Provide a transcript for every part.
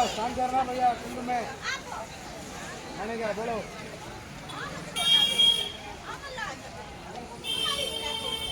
Start करना भैया कुंभ में आने का बोलो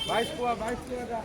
बाईस कुआ का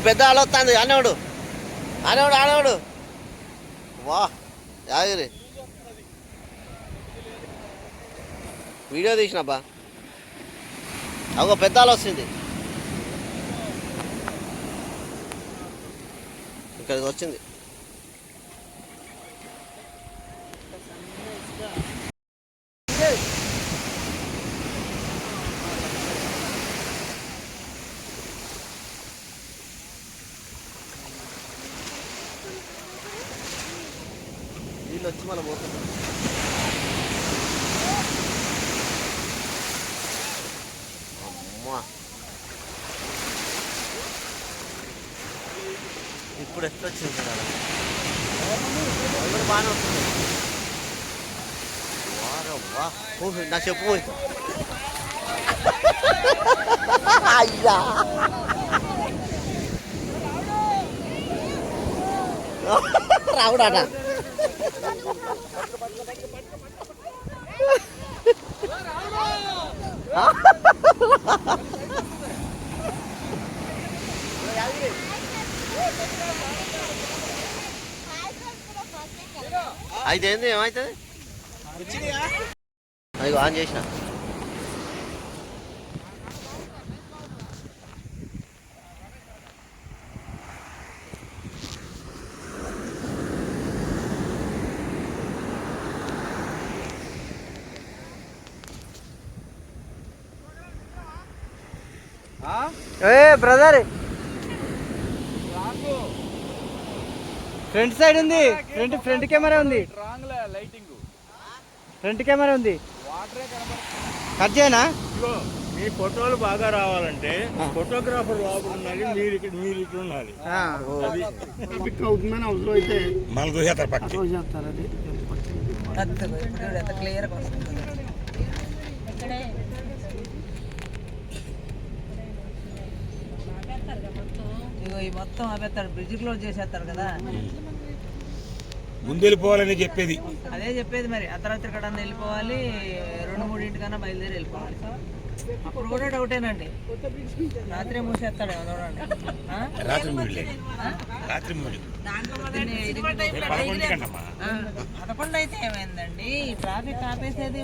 పెద్ద ఆడొస్తుంది ఆనేవాడు వా యాగిరి వీడియో తీసినబ్బా అగో పెద్ద ఆలు వస్తుంది ఇక్కడికి వచ్చింది వీళ్ళు వచ్చి మనం పోతున్నాం అమ్మా ఇప్పుడు ఎట్లా వచ్చింది కదా బాగానే వస్తుంది వారవ్వా నా చెప్పు అయ్యా రావుడాట అయితే ఏంది ఏమవుతుంది అదిగో ఆన్ చేసిన బ్రదర్ ఫ్రంట్ సైడ్ ఉంది ఫ్రంట్ కెమెరా ఉంది ఫ్రంట్ కెమెరా ఉంది కట్ చేయనా మీ ఫోటోలు బాగా రావాలంటే ఫోటోగ్రాఫర్ లోపల ఉండాలి మీరు ఇక్కడ ఉండాలి అవుతుందని అవసరం అయితే మన చూసేస్తారు పక్కన మొత్తం ఆపేస్తాడు బ్రిడ్జ్ క్లోజ్ చేసేస్తాడు కదా ముందు వెళ్ళిపోవాలని చెప్పేది అదే చెప్పేది మరి అర్ధరాత్రి కన్నా వెళ్ళిపోవాలి 2-3 ఇంటికన్నా బయలుదేరి వెళ్ళిపోవాలి అప్పుడు కూడా డౌటేనండి. రాత్రి మూసేస్తాడు చూడండి. రాత్రి మూడు దీన్ని 11 అయితే ఏమైందండి? ఈ ట్రాఫిక్ ఆపేసేది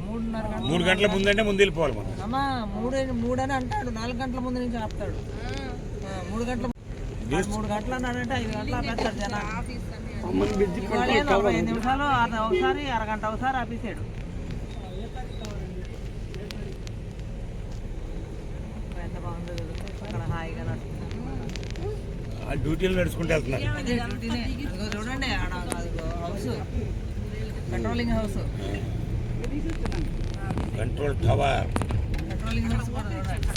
3:30 గంటల ముందంటే ముందు వెళ్ళిపోవాలి మనం. అమ్మా 3 అని అంటాడు. 4 గంటల ముందు నుంచి ఆపుతాడు. 3 గంటలు అన్నాడంటే 5 గంటలు ఆపేస్తాడు జనాలు. ఇవాళ 45 నిమిషాలు ఒకసారి, అరగంట ఒకసారి ఆపేసాడు. ఎంత బాగుందో అక్కడ హాయిగా డ్యూటీలు నడుచుకుంటూ వెళ్తున్నారు. ఇదిగో చూడండి ఆడ house, patrolling house, control tower, patrolling house కూడా చూడండి.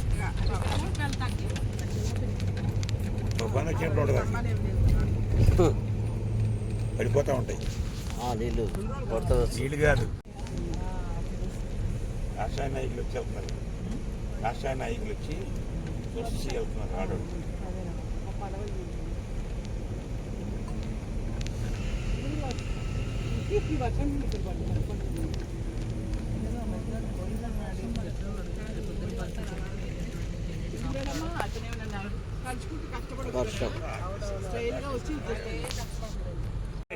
పడిపోతూ ఉంటాయి నీళ్ళు కొడతా నీళ్ళు కాదు. రాష్ట్రాయ నాయకులు వచ్చి వెళ్తున్నారు. రాష్ట్రాయ నాయకులు వచ్చి చూసి వెళ్తున్నారు. ఆడవాళ్ళు వర్షం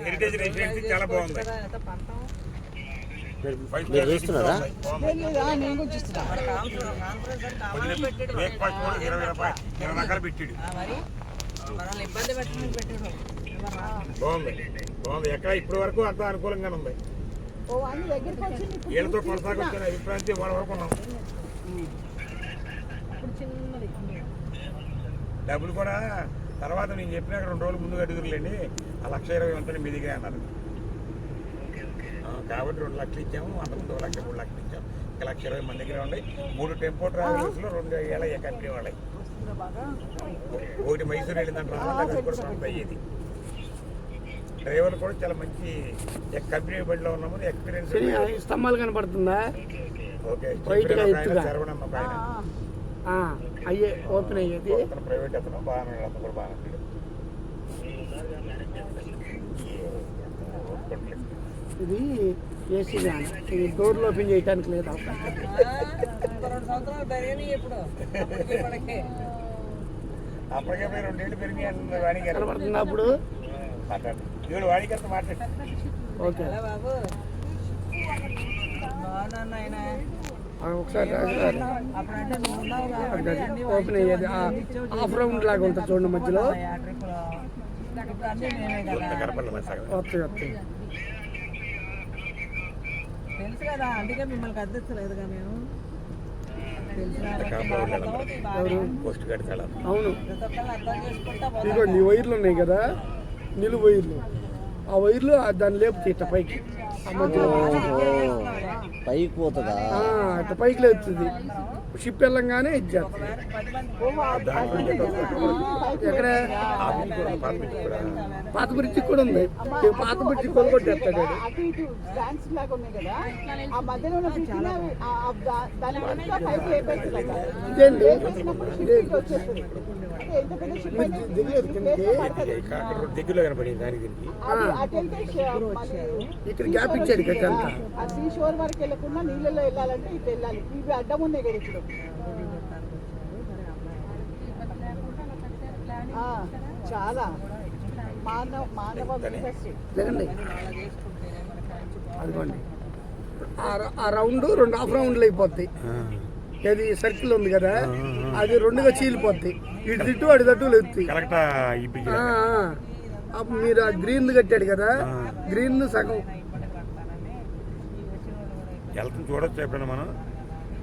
హెరిటేజ్ రెసిడెన్సీ చాలా బాగుంది. మీరు చూస్తున్నారా? బ్రేక్ఫాస్ట్ కూడా 20 రకాలు పెట్టాడు. మనల్ని ఇబ్బంది పెట్టాడు. బాగుంది. ఎక్కడ ఇప్పటి వరకు అంత అనుకూలంగానే ఉంది. వీళ్ళతో కొనసాగుతున్న అభిప్రాయం వాళ్ళ వరకు ఉన్నాం. డబ్బులు కూడా తర్వాత నేను చెప్పినాక 2 రోజులు ముందుగా అడుగురులేండి. ఆ 1,20,000 ఉంటుంది మీ దగ్గర అన్నారు. కాబట్టి 2 లక్షలు ఇచ్చాము. అంతకుముందు 1 లక్ష 3 లక్షలు ఇచ్చాము. 1,20,000 మన దగ్గర ఉన్నాయి. 3 టెంపో ట్రావెల్స్లో 2 ఏళ్ళ కంపెనీ వాళ్ళకి. ఒకటి మైసూరు వెళ్ళిందంటే అయ్యేది. డ్రైవర్లు కూడా చాలా మంచి కంపెనీ బడిలో ఉన్నాము. ఎక్స్పీరియన్స్. స్తంభాలు కనపడుతుందా? ఓకే శరవణమ్మ పైన అయ్యే ఓపెన్ అయ్యేది. ప్రైవేట్ అతను బాగానే కూడా బాగానే ఇది ఏసీ వ్యాన్. ఇది డోర్లు ఓపెన్ చేయడానికి లేదు అవకాశం. 2 సంవత్సరాలు పెరిగినాయి ఇప్పుడు. అప్పటికే 2 ఏళ్ళు పెరిగి వాడికి కనపడుతుంది అప్పుడు. మాట్లాడు వాడికి అంత మాట్లాడు. ఓకే బాబు బాగున్నా ఆయన. ఒకసారి అప్పుడంటే నువ్వు ఉన్నావు కాబట్టి అన్ని ఓపెన్ అయ్యేది. హాఫ్ రౌండ్ లాగా ఉంటుంది చూడండి మధ్యలో. ట్రిప్లో ఇప్పుడు అన్నీ మేమే కదా. వస్తాయి. తెలుసు కదా, అందుకే మిమ్మల్ని గద్దించలేదుగా మేము. పోస్ట్ కడతాడు. అవును. ప్రతి ఒక్కళ్ళు అర్థం చేసుకుంటా ఇదిగోండి ఈ వైర్లు ఉన్నాయి కదా, నిలువు వైర్లు. ఆ వైర్లు దాన్ని లేపుతాయి ఇట్ట పైకి. ఆ మధ్యలో పైకి పోతుందా? ఇట్ట పైకి లేపుతుంది. షిప్ వెళ్ళంగానే ఇచ్చేస్తుంది. ఎక్కడ పాత బ్రిడ్జి కూడా ఉంది. పాత బ్రిడ్జి కొనుగొట్టేస్తాడు. ఇదేంటి దగ్గరలో కనపడింది దానికి. ఇక్కడ గ్యాప్ ఇచ్చాడు కదా అంతా. సీషోర్ వరకు వెళ్ళకుండా నీళ్ళలో వెళ్ళాలంటే ఇటు వెళ్ళాలి. ఇవి అడ్డం ఉన్నాయి కదా ఇప్పుడు. చాలా మానవ లేదండి అదిగోండి. ఆ రౌండ్ 2 హాఫ్ రౌండ్లు అయిపోద్ది. అది సర్కిల్ ఉంది కదా, అది 2గా చీలిపోద్ది. ఇటు తిట్టు అటు తట్టు లేపుతాయి. మీరు ఆ గ్రీన్ కట్టాడు కదా, గ్రీన్ సగం చూడొచ్చు ఎప్పుడైనా మనం.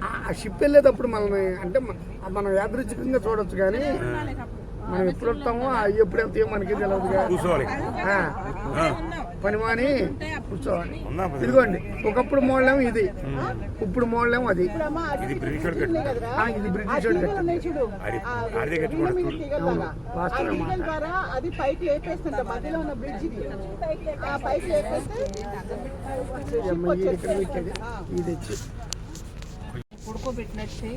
ఆ షిప్ వెళ్ళేటప్పుడు మనల్ని అంటే మనం యాదృచ్ఛికంగా చూడొచ్చు, కానీ మనం ఎప్పుడు వస్తామో ఎప్పుడు వెళ్తాయో మనకి తెలియదు. కూర్చోవాలి, పని మాని కూర్చోవాలి. ఇదిగోండి ఒకప్పుడు మోడలేమో ఇది, ఇప్పుడు మోడలేమో అది. ఇది బ్రిటిష్ వాడు కట్టింది. ఇది బ్రిటిష్ వాడు అది పైకి లేపేస్తుంట మధ్యలో ఉన్న బ్రిడ్జ్ పైకి లేపేస్తే ఇది వచ్చి ఉడుకోబెట్టినట్టు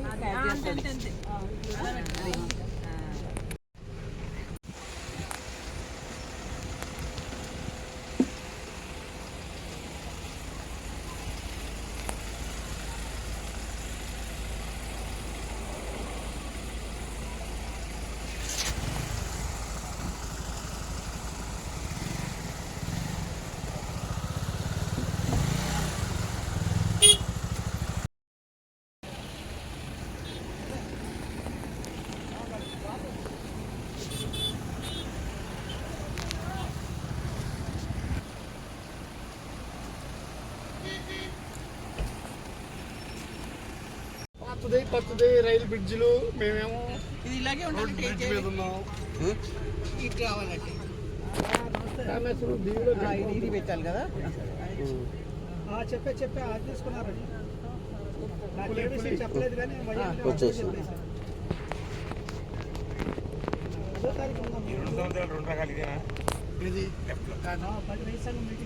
కొత్తది రైలు బ్రిడ్జిలు. మేమేమో ఇది ఇలాగే రోడ్డు ఉండాలి. బ్రిడ్జ్ మీద ఉన్నాం. ఇటు రావాలంటే రామేశ్వరం దీవిలో ఇది పెట్టాలి కదా. చెప్పే అది తీసుకున్నారండి. చెప్పలేదు కానీ వచ్చేసి 2 సంవత్సరాలు 2 రకాలు ఇదేనా ఇది సముద్రం.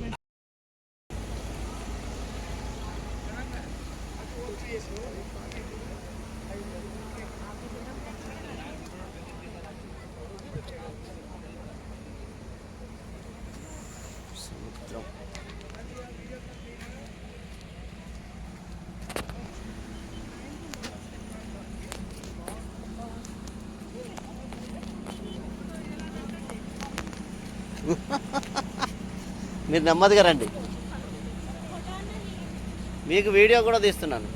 మీరు నెమ్మదిగా రండి, మీకు వీడియో కూడా తీస్తున్నాను.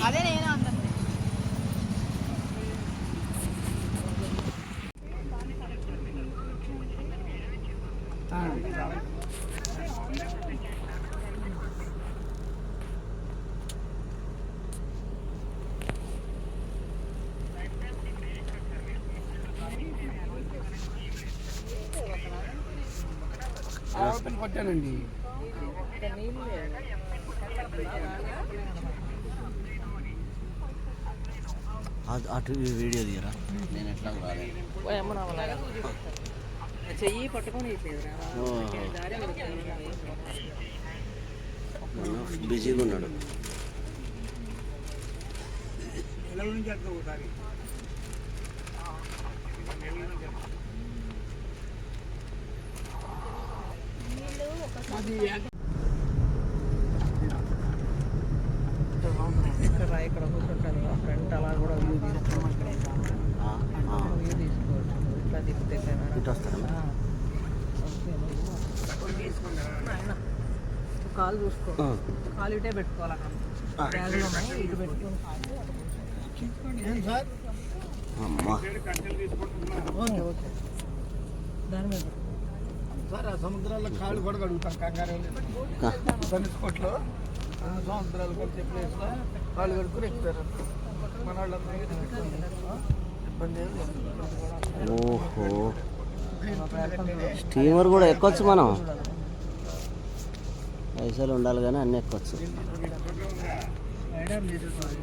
అదే నేను అంటాను. కొట్టానండి. అటు వీడియో తీయరా, నేను ఎట్లా రాలేదు. చెయ్యి పట్టుకొని బిజీగా ఉన్నాడు. ఇక్కడ కూర్చుంటాను ఫ్రంట్ అలా కూడా వ్యూ తీసుకోవచ్చు. వ్యూ తీసుకోవచ్చు ఇట్లా తిప్పితే ఇటు వస్తారా? కాలు చూసుకో, కాలు ఇటే పెట్టుకోవాలి అక్కడ బ్యాగులో ఉన్నాయి, ఇటు పెట్టుకొని అమ్మా ఓకే ఓకే దాని మీద సార్ ఆ సముద్రాల్లో కాళ్ళు కూడా కడుగుతాం. కంగారు ధనుష్కోట్లో సముద్రాలు కలిసే ప్లేస్లో కాళ్ళు కడుక్కుని ఎక్కుతారు మన వాళ్ళందరూ. ఇబ్బంది ఏం లేదు. ఓహో, స్టీమర్ కూడా ఎక్కొచ్చు మనం. పైసలు ఉండాలి కానీ అన్నీ ఎక్కొచ్చు. రైడర్ చేసుకుంటారు.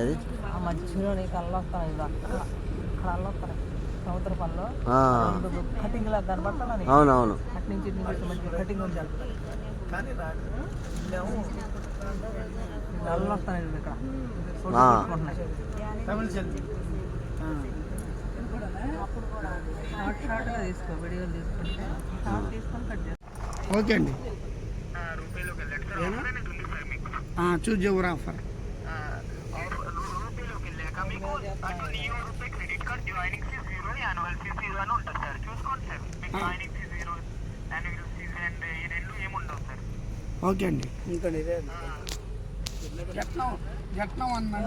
అది ఆ మధ్యలో నీకు అల్లు వస్తాను ఇది అక్కడ అల్లు వస్తాను సముద్ర పనిలో కటింగ్ లాగా కనబడతాను. అవునవును. అటు నుంచి మంచి కటింగ్ ఉంది కానీ అల్లు వస్తాను ఇక్కడ షార్ట్గా తీసుకో, వీడియోలు తీసుకుంటే షార్ట్ తీసుకొని కట్ చేస్తాను. ఓకే అండి. Choose your offer. ఓకే అండి. ఇంకా జట్నం అన్నా